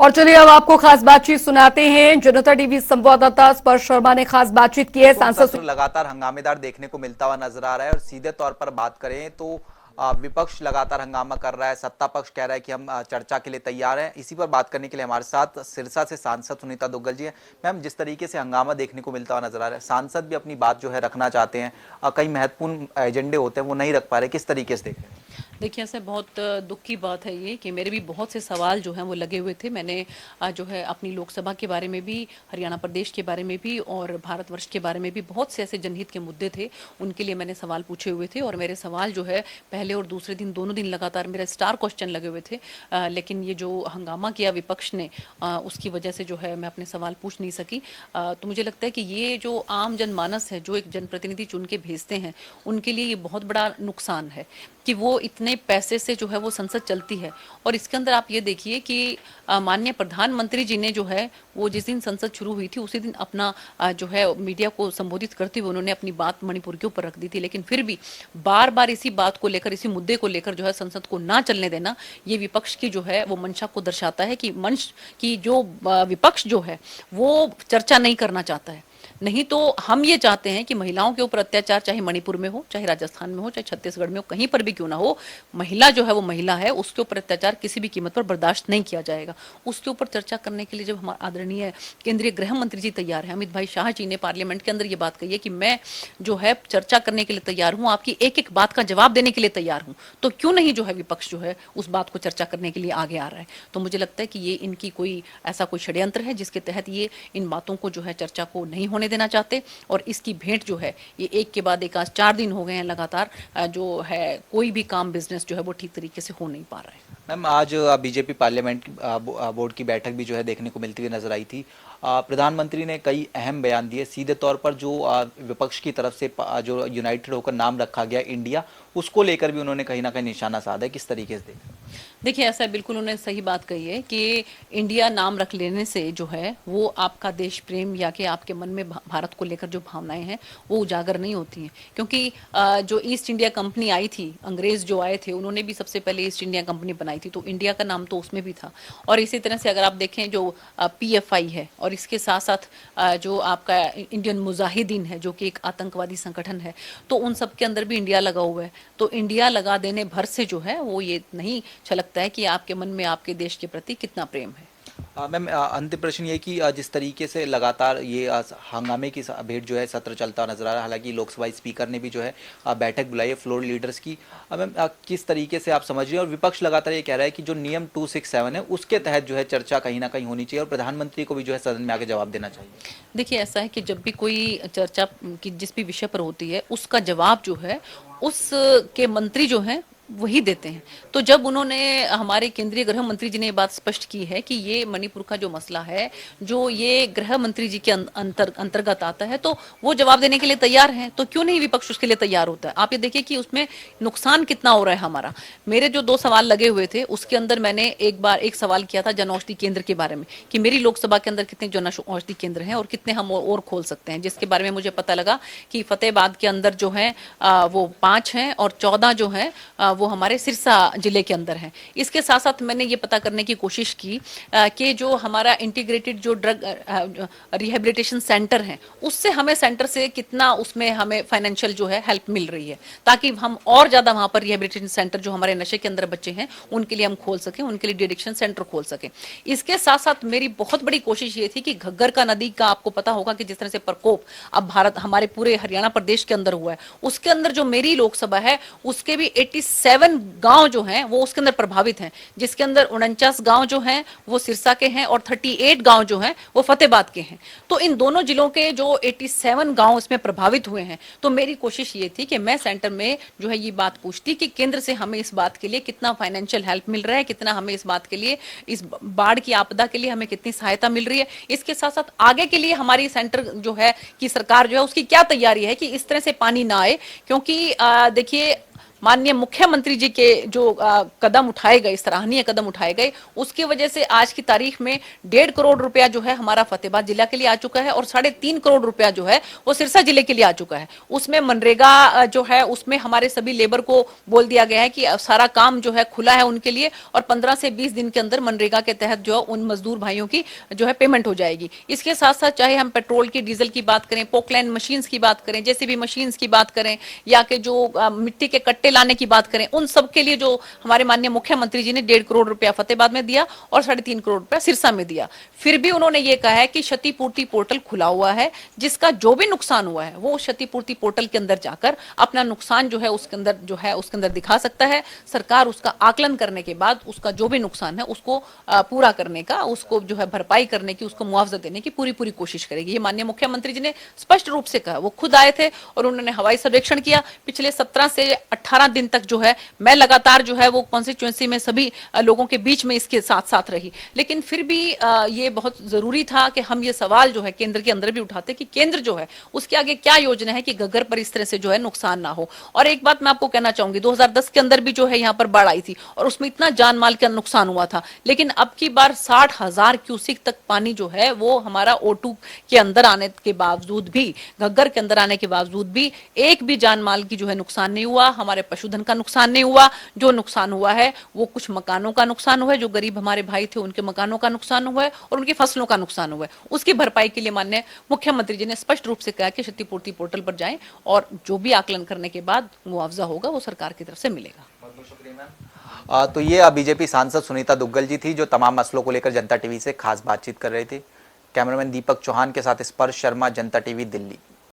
और चलिए अब आपको खास बातचीत सुनाते हैं। जनता टीवी संवाददाता स्पर्श शर्मा ने खास बातचीत की है सांसद सत्र लगातार हंगामेदार देखने को मिलता हुआ नजर आ रहा है और सीधे तौर पर बात करें तो विपक्ष लगातार हंगामा कर रहा है, सत्ता पक्ष कह रहा है कि हम चर्चा के लिए तैयार हैं। इसी पर बात करने के लिए हमारे साथ सिरसा से सांसद सुनीता दुग्गल जी हैं। मैम, जिस तरीके से हंगामा देखने को मिलता हुआ नजर आ रहा है, सांसद भी अपनी बात जो है रखना चाहते हैं, कई महत्वपूर्ण एजेंडे होते हैं वो नहीं रख पा रहे, किस तरीके से देख रहे हैं? देखिए, ऐसे बहुत दुख की बात है ये कि मेरे भी बहुत से सवाल जो हैं वो लगे हुए थे। मैंने जो है अपनी लोकसभा के बारे में भी, हरियाणा प्रदेश के बारे में भी और भारतवर्ष के बारे में भी बहुत से ऐसे जनहित के मुद्दे थे, उनके लिए मैंने सवाल पूछे हुए थे। और मेरे सवाल जो है पहले और दूसरे दिन दोनों दिन लगातार मेरा स्टार क्वेश्चन लगे हुए थे। लेकिन ये जो हंगामा किया विपक्ष ने, उसकी वजह से जो है मैं अपने सवाल पूछ नहीं सकी। तो मुझे लगता है कि ये जो आम जनमानस है, जो एक जनप्रतिनिधि चुन के भेजते हैं, उनके लिए ये बहुत बड़ा नुकसान है कि वो इतने पैसे से जो है वो संसद चलती है। और इसके अंदर आप ये देखिए कि माननीय प्रधानमंत्री जी ने जो है वो जिस दिन संसद शुरू हुई थी उसी दिन अपना जो है मीडिया को संबोधित करते हुए उन्होंने अपनी बात मणिपुर के ऊपर रख दी थी। लेकिन फिर भी बार बार इसी बात को लेकर, इसी मुद्दे को लेकर जो है संसद को ना चलने देना, ये विपक्ष की जो है वो मंशा को दर्शाता है कि मंच की जो विपक्ष जो है वो चर्चा नहीं करना चाहता है। नहीं तो हम ये चाहते हैं कि महिलाओं के ऊपर अत्याचार चाहे मणिपुर में हो, चाहे राजस्थान में हो, चाहे छत्तीसगढ़ में हो, कहीं पर भी क्यों ना हो, महिला जो है वो महिला है, उसके ऊपर अत्याचार किसी भी कीमत पर बर्दाश्त नहीं किया जाएगा। उसके ऊपर चर्चा करने के लिए जब हमारे आदरणीय केंद्रीय गृह मंत्री जी तैयार है, अमित भाई शाह जी ने पार्लियामेंट के अंदर ये बात कही है कि मैं जो है चर्चा करने के लिए तैयार हूँ, आपकी एक एक बात का जवाब देने के लिए तैयार हूँ, तो क्यों नहीं जो है विपक्ष जो है उस बात को चर्चा करने के लिए आगे आ रहा है। तो मुझे लगता है कि ये इनकी कोई ऐसा कोई षड्यंत्र है जिसके तहत ये इन बातों को जो है चर्चा को नहीं होने देना चाहते। और इसकी भेंट जो है ये एक के बाद एक, आज 4 दिन हो गए हैं लगातार जो है कोई भी काम, बिजनेस जो है वो ठीक तरीके से हो नहीं पा रहा है। मैम, आज बीजेपी पार्लियामेंट बोर्ड की बैठक भी जो है देखने को मिलती हुई नजर आई थी। प्रधानमंत्री ने कई अहम बयान दिए। सीधे तौर पर जो विपक्ष की तरफ से जो यूनाइटेड होकर नाम रखा गया इंडिया, उसको लेकर भी उन्होंने कहीं ना कहीं निशाना साधा है, किस तरीके से देखें? देखिए, ऐसा बिल्कुल उन्होंने सही बात कही है कि इंडिया नाम रख लेने से जो है वो आपका देश प्रेम या कि आपके मन में भारत को लेकर जो भावनाएं हैं वो उजागर नहीं होती हैं। क्योंकि जो ईस्ट इंडिया कंपनी आई थी, अंग्रेज जो आए थे, उन्होंने भी सबसे पहले ईस्ट इंडिया कंपनी बनाई थी, तो इंडिया का नाम तो उसमें भी था। और इसी तरह से अगर आप देखें जो PFI है और इसके साथ साथ जो आपका इंडियन मुजाहिदीन है जो कि एक आतंकवादी संगठन है, तो उन सब के अंदर भी इंडिया लगा हुआ है। तो इंडिया लगा देने भर से जो है वो ये नहीं छलकता है कि आपके मन में आपके देश के प्रति कितना प्रेम है। मैम, अंतिम प्रश्न ये कि जिस तरीके से लगातार ये हंगामे की भेंट जो है सत्र चलता नजर आ रहा है, हालांकि लोकसभा स्पीकर ने भी जो है बैठक बुलाई है फ्लोर लीडर्स की। मैम, किस तरीके से आप समझ रहे हैं? और विपक्ष लगातार ये कह रहा है कि जो नियम 267 है उसके तहत जो है चर्चा कहीं ना कहीं होनी चाहिए और प्रधानमंत्री को भी जो है सदन में आके जवाब देना चाहिए। देखिए, ऐसा है कि जब भी कोई चर्चा की जिस भी विषय पर होती है उसका जवाब जो है उस के मंत्री जो है वही देते हैं। तो जब उन्होंने, हमारे केंद्रीय गृह मंत्री जी ने ये बात स्पष्ट की है कि ये मणिपुर का जो मसला है जो ये गृह मंत्री जी के अंतर्गत आता है, तो वो जवाब देने के लिए तैयार हैं, तो क्यों नहीं विपक्ष उसके लिए तैयार होता है? आप ये देखिए कि उसमें नुकसान कितना हो रहा है हमारा। मेरे जो 2 सवाल लगे हुए थे उसके अंदर मैंने एक सवाल किया था जन औषधि केंद्र के बारे में कि मेरी लोकसभा के अंदर कितने जन औषधि केंद्र हैं और कितने हम और खोल सकते हैं, जिसके बारे में मुझे पता लगा कि फतेहाबाद के अंदर जो है वो 5 हैं और 14 जो है वो हमारे सिरसा जिले के अंदर है। इसके साथ साथ मैंने ये पता करने की कोशिश की कि जो हमारा इंटीग्रेटेड जो ड्रग रिहेबिलिटेशन सेंटर है उससे हमें सेंटर से कितना उसमें हमें फाइनेंशियल जो है हेल्प मिल रही है, ताकि हम और ज्यादा वहां पर रिहेबिलिटेशन सेंटर जो हमारे नशे के अंदर बच्चे हैं उनके लिए हम खोल सकें, उनके लिए डिएडिक्शन सेंटर खोल सकें। इसके साथ साथ मेरी बहुत बड़ी कोशिश ये थी कि घग्गर का नदी का आपको पता होगा कि जिस तरह से प्रकोप अब भारत हमारे पूरे हरियाणा प्रदेश के अंदर हुआ है, उसके अंदर जो मेरी लोकसभा है उसके भी 87 गांव जो हैं वो उसके अंदर प्रभावित हैं, जिसके अंदर 49 गांव जो हैं वो सिरसा के हैं और 38 गांव जो हैं वो फतेहाबाद के हैं। तो इन दोनों जिलों के जो 87 गांव इसमें प्रभावित हुए हैं, तो मेरी कोशिश ये थी कि मैं सेंटर में जो है ये बात पूछती कि केंद्र से हमें इस बात के लिए कितना फाइनेंशियल हेल्प मिल रहा है, कितना हमें इस बात के लिए, इस बाढ़ की आपदा के लिए हमें कितनी सहायता मिल रही है। इसके साथ साथ आगे के लिए हमारी सेंटर जो है कि सरकार जो है उसकी क्या तैयारी है कि इस तरह से पानी ना आए। क्योंकि देखिए माननीय मुख्यमंत्री जी के जो कदम उठाए गए, सराहनीय कदम उठाए गए, उसकी वजह से आज की तारीख में 1.5 करोड़ रुपया जो है हमारा फतेहाबाद जिला के लिए आ चुका है और 3.5 करोड़ रुपया जो है वो सिरसा जिले के लिए आ चुका है। उसमें मनरेगा जो है उसमें हमारे सभी लेबर को बोल दिया गया है कि सारा काम जो है खुला है उनके लिए और 15 से 20 दिन के अंदर मनरेगा के तहत जो उन मजदूर भाइयों की जो है पेमेंट हो जाएगी। इसके साथ साथ चाहे हम पेट्रोल की, डीजल की बात करें, पोकलैंड मशीन्स की बात करें, जेसीबी मशीन्स की बात करें या कि जो मिट्टी के कट्टे लाने की बात करें, उन सब के लिए जो हमारे माननीय मुख्यमंत्री जी ने 1.5 करोड़ रुपया फतेहाबाद में दिया और 3.5 करोड़ रुपया सिरसा में दिया। फिर भी उन्होंने ये कहा है कि क्षतिपूर्ति पोर्टल खुला हुआ है, जिसका जो भी नुकसान हुआ है वो क्षतिपूर्ति पोर्टल के अंदर जाकर अपना नुकसान जो है उसके अंदर दिखा सकता है। सरकार उसका आकलन करने के बाद उसका जो भी नुकसान है उसको पूरा करने का, उसको जो है भरपाई करने की, उसको मुआवजा देने की पूरी कोशिश करेगी। ये माननीय मुख्यमंत्री जी ने स्पष्ट रूप से कहा। वो खुद आए थे और उन्होंने हवाई सर्वेक्षण किया। पिछले 17 से 18 दिन तक जो है मैं लगातार जो है वो कॉन्स्टिट्यूएंसी में सभी लोगों के बीच में इसके साथ साथ रही, लेकिन फिर भी ये बहुत जरूरी था कि हम ये सवाल जो है केंद्र के अंदर भी उठाते कि केंद्र जो है उसके आगे क्या योजना है कि घग्गर पर इस तरह से जो है नुकसान ना हो। और एक बात मैं आपको कहना चाहूंगी, 2010 के अंदर भी जो है यहाँ पर बाढ़ आई थी और उसमें इतना जान माल का नुकसान हुआ था, लेकिन अब की बार 60,000 क्यूसिक तक पानी जो है वो हमारा O2 के अंदर आने के बावजूद भी, घग्गर के अंदर आने के बावजूद भी एक भी जान माल की जो है नुकसान नहीं हुआ, हमारे पशुधन का नुकसान नहीं हुआ। जो नुकसान हुआ है वो कुछ मकानों का नुकसान हुआ है, जो गरीब हमारे भाई थे उनके मकानों का नुकसान हुआ है और उनकी फसलों का नुकसान हुआ है। उसकी भरपाई के लिए माननीय मुख्यमंत्री जी ने स्पष्ट रूप से कहा कि क्षतिपूर्ति पोर्टल पर जाएं और जो भी आकलन करने के बाद मुआवजा होगा वो सरकार की तरफ से मिलेगा। बहुत बहुत शुक्रिया मैम। तो ये बीजेपी सांसद सुनीता दुग्गल जी थी जो तमाम मसलों को लेकर जनता टीवी से खास बातचीत कर रही थी। कैमरामैन दीपक चौहान के साथ स्पर्श शर्मा, जनता टीवी, दिल्ली।